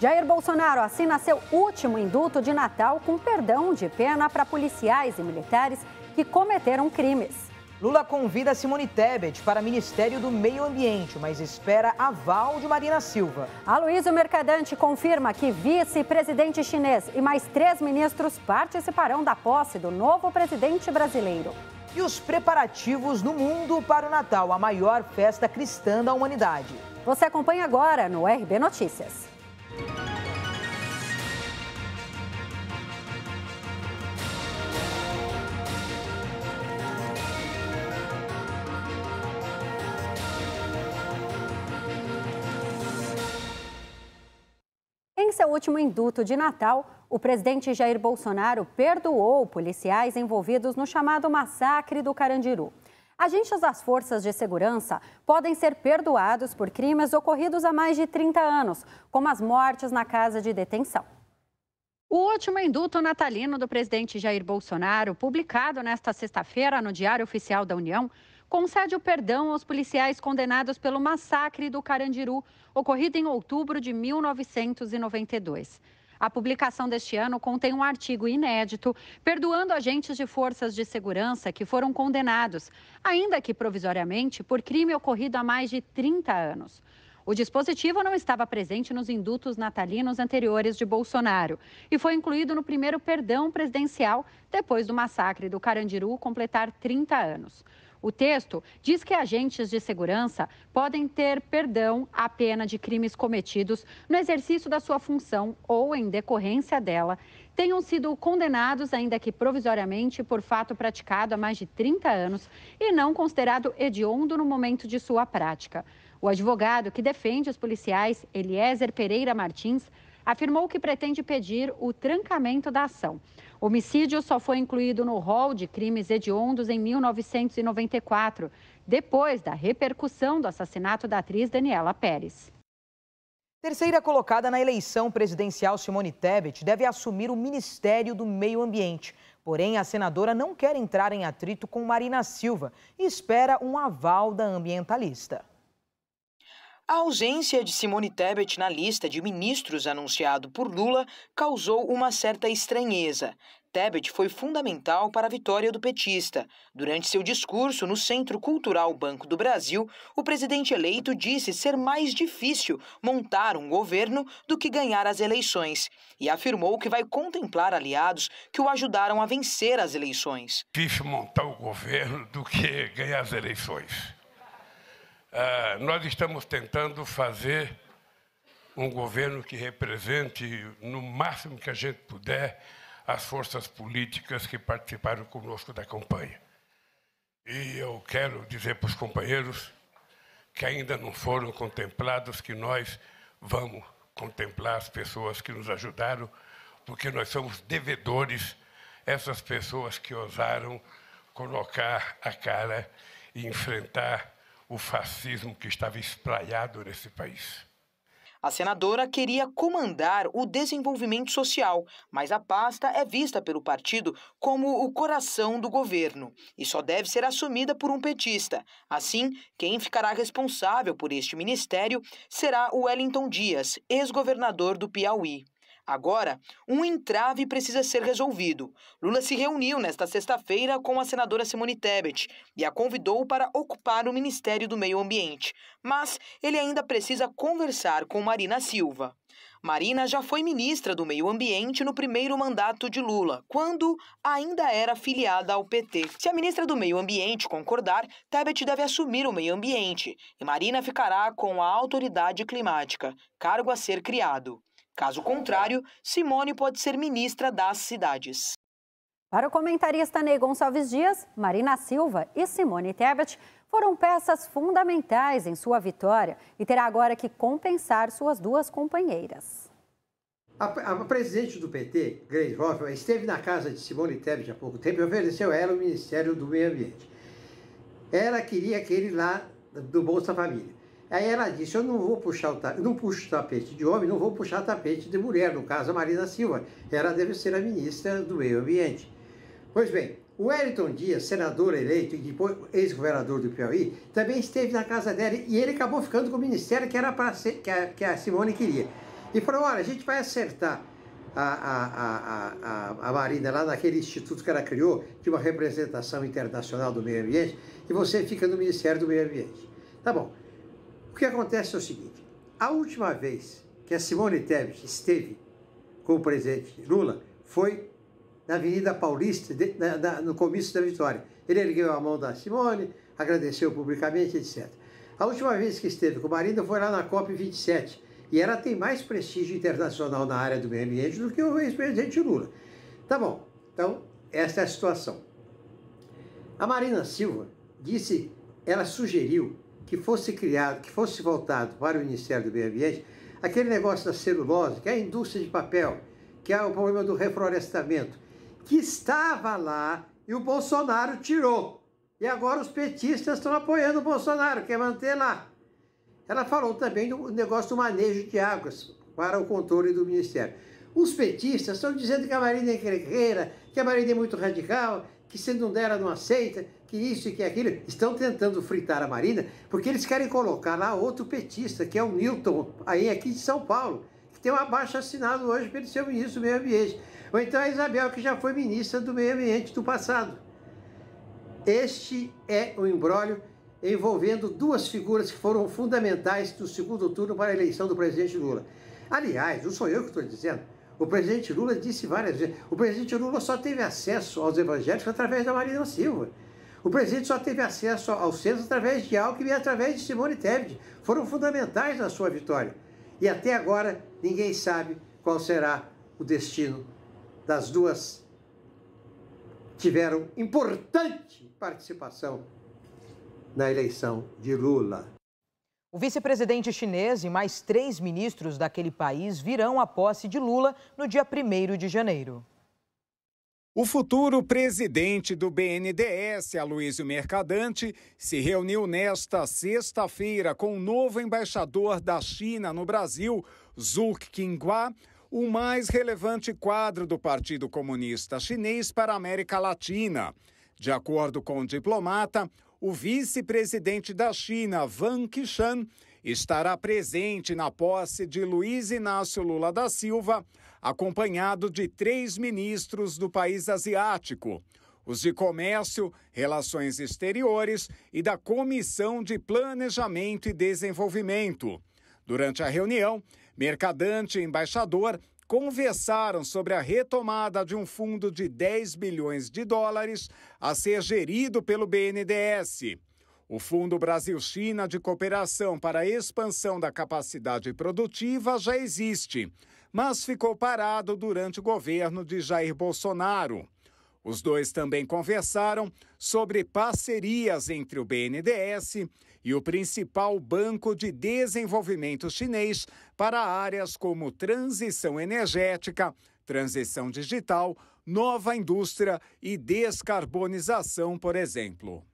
Jair Bolsonaro assina seu último indulto de Natal com perdão de pena para policiais e militares que cometeram crimes. Lula convida Simone Tebet para o Ministério do Meio Ambiente, mas espera aval de Marina Silva. Aloysio Mercadante confirma que vice-presidente chinês e mais 3 ministros participarão da posse do novo presidente brasileiro. E os preparativos no mundo para o Natal, a maior festa cristã da humanidade. Você acompanha agora no RB Notícias. Em seu último indulto de Natal, o presidente Jair Bolsonaro perdoou policiais envolvidos no chamado massacre do Carandiru. Agentes das forças de segurança podem ser perdoados por crimes ocorridos há mais de 30 anos, como as mortes na casa de detenção. O último indulto natalino do presidente Jair Bolsonaro, publicado nesta sexta-feira no Diário Oficial da União, concede o perdão aos policiais condenados pelo massacre do Carandiru, ocorrido em outubro de 1992. A publicação deste ano contém um artigo inédito, perdoando agentes de forças de segurança que foram condenados, ainda que provisoriamente, por crime ocorrido há mais de 30 anos. O dispositivo não estava presente nos indultos natalinos anteriores de Bolsonaro e foi incluído no primeiro perdão presidencial depois do massacre do Carandiru completar 30 anos. O texto diz que agentes de segurança podem ter perdão à pena de crimes cometidos no exercício da sua função ou em decorrência dela, tenham sido condenados, ainda que provisoriamente, por fato praticado há mais de 30 anos e não considerado hediondo no momento de sua prática. O advogado que defende os policiais, Eliezer Pereira Martins, afirmou que pretende pedir o trancamento da ação. O homicídio só foi incluído no rol de crimes hediondos em 1994, depois da repercussão do assassinato da atriz Daniela Pérez. Terceira colocada na eleição presidencial, Simone Tebet deve assumir o Ministério do Meio Ambiente. Porém, a senadora não quer entrar em atrito com Marina Silva e espera um aval da ambientalista. A ausência de Simone Tebet na lista de ministros anunciado por Lula causou uma certa estranheza. Tebet foi fundamental para a vitória do petista. Durante seu discurso no Centro Cultural Banco do Brasil, o presidente eleito disse ser mais difícil montar um governo do que ganhar as eleições e afirmou que vai contemplar aliados que o ajudaram a vencer as eleições. Difícil montar o governo do que ganhar as eleições. Nós estamos tentando fazer um governo que represente, no máximo que a gente puder, as forças políticas que participaram conosco da campanha. E eu quero dizer para os companheiros que ainda não foram contemplados, que nós vamos contemplar as pessoas que nos ajudaram, porque nós somos devedores, essas pessoas que ousaram colocar a cara e enfrentar o fascismo que estava espraiado nesse país. A senadora queria comandar o desenvolvimento social, mas a pasta é vista pelo partido como o coração do governo e só deve ser assumida por um petista. Assim, quem ficará responsável por este ministério será o Wellington Dias, ex-governador do Piauí. Agora, um entrave precisa ser resolvido. Lula se reuniu nesta sexta-feira com a senadora Simone Tebet e a convidou para ocupar o Ministério do Meio Ambiente. Mas ele ainda precisa conversar com Marina Silva. Marina já foi ministra do Meio Ambiente no primeiro mandato de Lula, quando ainda era filiada ao PT. Se a ministra do Meio Ambiente concordar, Tebet deve assumir o meio ambiente e Marina ficará com a autoridade climática, cargo a ser criado. Caso contrário, Simone pode ser ministra das cidades. Para o comentarista Ney Gonçalves Dias, Marina Silva e Simone Tebet foram peças fundamentais em sua vitória e terá agora que compensar suas duas companheiras. A presidente do PT, Gleisi Hoffmann, esteve na casa de Simone Tebet há pouco tempo e ofereceu a ela o Ministério do Meio Ambiente. Ela queria aquele lá do Bolsa Família. Aí ela disse, eu não vou puxar não puxo o tapete de homem, não vou puxar o tapete de mulher, no caso a Marina Silva. Ela deve ser a ministra do Meio Ambiente. Pois bem, o Wellington Dias, senador eleito e depois ex-governador do Piauí, também esteve na casa dela e ele acabou ficando com o ministério que era para ser, que a Simone queria. e falou, olha, a gente vai acertar a Marina lá naquele instituto que ela criou, de uma representação internacional do meio ambiente, e você fica no Ministério do Meio Ambiente. Tá bom. O que acontece é o seguinte, a última vez que a Simone Tebet esteve com o presidente Lula foi na Avenida Paulista, no comício da Vitória. Ele ergueu a mão da Simone, agradeceu publicamente, etc. A última vez que esteve com a Marina foi lá na COP27, e ela tem mais prestígio internacional na área do meio ambiente do que o ex-presidente Lula. Tá bom, então essa é a situação. A Marina Silva disse, ela sugeriu que fosse criado, que fosse voltado para o Ministério do Meio Ambiente aquele negócio da celulose, que é a indústria de papel, que é o problema do reflorestamento, que estava lá e o Bolsonaro tirou. E agora os petistas estão apoiando o Bolsonaro, quer manter lá. Ela falou também do negócio do manejo de águas para o controle do Ministério. Os petistas estão dizendo que a Marina é encrenqueira, que a Marina é muito radical, que se não der ela não aceita, que isso e que aquilo. Estão tentando fritar a Marina porque eles querem colocar lá outro petista, que é o Newton, aí aqui de São Paulo, que tem um abaixo assinado hoje para ele ser o ministro do Meio Ambiente. Ou então a Isabel, que já foi ministra do Meio Ambiente do passado. Este é o imbróglio envolvendo duas figuras que foram fundamentais no segundo turno para a eleição do presidente Lula. Aliás, não sou eu que estou dizendo, o presidente Lula disse várias vezes, o presidente Lula só teve acesso aos evangélicos através da Marina Silva. O presidente só teve acesso aos centros através de Alckmin e através de Simone Tebet. Foram fundamentais na sua vitória. E até agora ninguém sabe qual será o destino das duas. Tiveram importante participação na eleição de Lula. O vice-presidente chinês e mais 3 ministros daquele país virão à posse de Lula no dia 1º de janeiro. O futuro presidente do BNDES, Aloysio Mercadante, se reuniu nesta sexta-feira com o novo embaixador da China no Brasil, Zhu Qinghua, o mais relevante quadro do Partido Comunista Chinês para a América Latina. De acordo com o diplomata, o vice-presidente da China, Wang Qishan, estará presente na posse de Luiz Inácio Lula da Silva, acompanhado de 3 ministros do país asiático, os de Comércio, Relações Exteriores e da Comissão de Planejamento e Desenvolvimento. Durante a reunião, Mercadante e embaixador conversaram sobre a retomada de um fundo de 10 bilhões de dólares a ser gerido pelo BNDES. O Fundo Brasil-China de Cooperação para a Expansão da Capacidade Produtiva já existe, mas ficou parado durante o governo de Jair Bolsonaro. Os dois também conversaram sobre parcerias entre o BNDES e o principal banco de desenvolvimento chinês para áreas como transição energética, transição digital, nova indústria e descarbonização, por exemplo.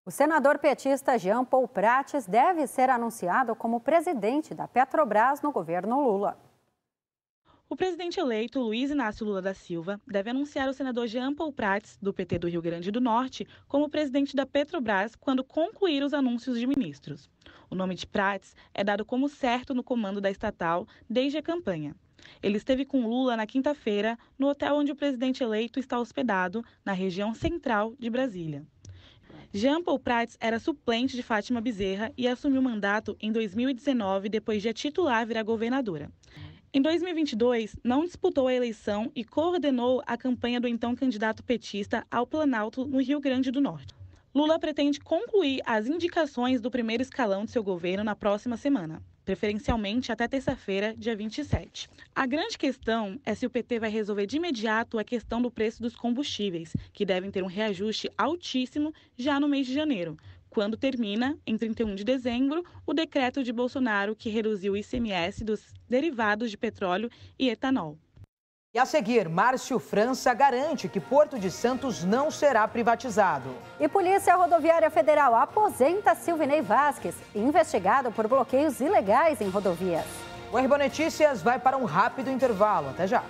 O senador petista Jean Paul Prates deve ser anunciado como presidente da Petrobras no governo Lula. O presidente eleito, Luiz Inácio Lula da Silva, deve anunciar o senador Jean Paul Prates, do PT do Rio Grande do Norte, como presidente da Petrobras quando concluir os anúncios de ministros. O nome de Prates é dado como certo no comando da estatal desde a campanha. Ele esteve com Lula na quinta-feira, no hotel onde o presidente eleito está hospedado, na região central de Brasília. Jean Paul Prates era suplente de Fátima Bezerra e assumiu o mandato em 2019, depois de a titular virar governadora. Em 2022, não disputou a eleição e coordenou a campanha do então candidato petista ao Planalto, no Rio Grande do Norte. Lula pretende concluir as indicações do primeiro escalão de seu governo na próxima semana, preferencialmente até terça-feira, dia 27. A grande questão é se o PT vai resolver de imediato a questão do preço dos combustíveis, que devem ter um reajuste altíssimo já no mês de janeiro, quando termina, em 31 de dezembro, o decreto de Bolsonaro que reduziu o ICMS dos derivados de petróleo e etanol. E a seguir, Márcio França garante que Porto de Santos não será privatizado. E Polícia Rodoviária Federal aposenta Silvinei Vasquez, investigado por bloqueios ilegais em rodovias. O RBA Notícias vai para um rápido intervalo. Até já.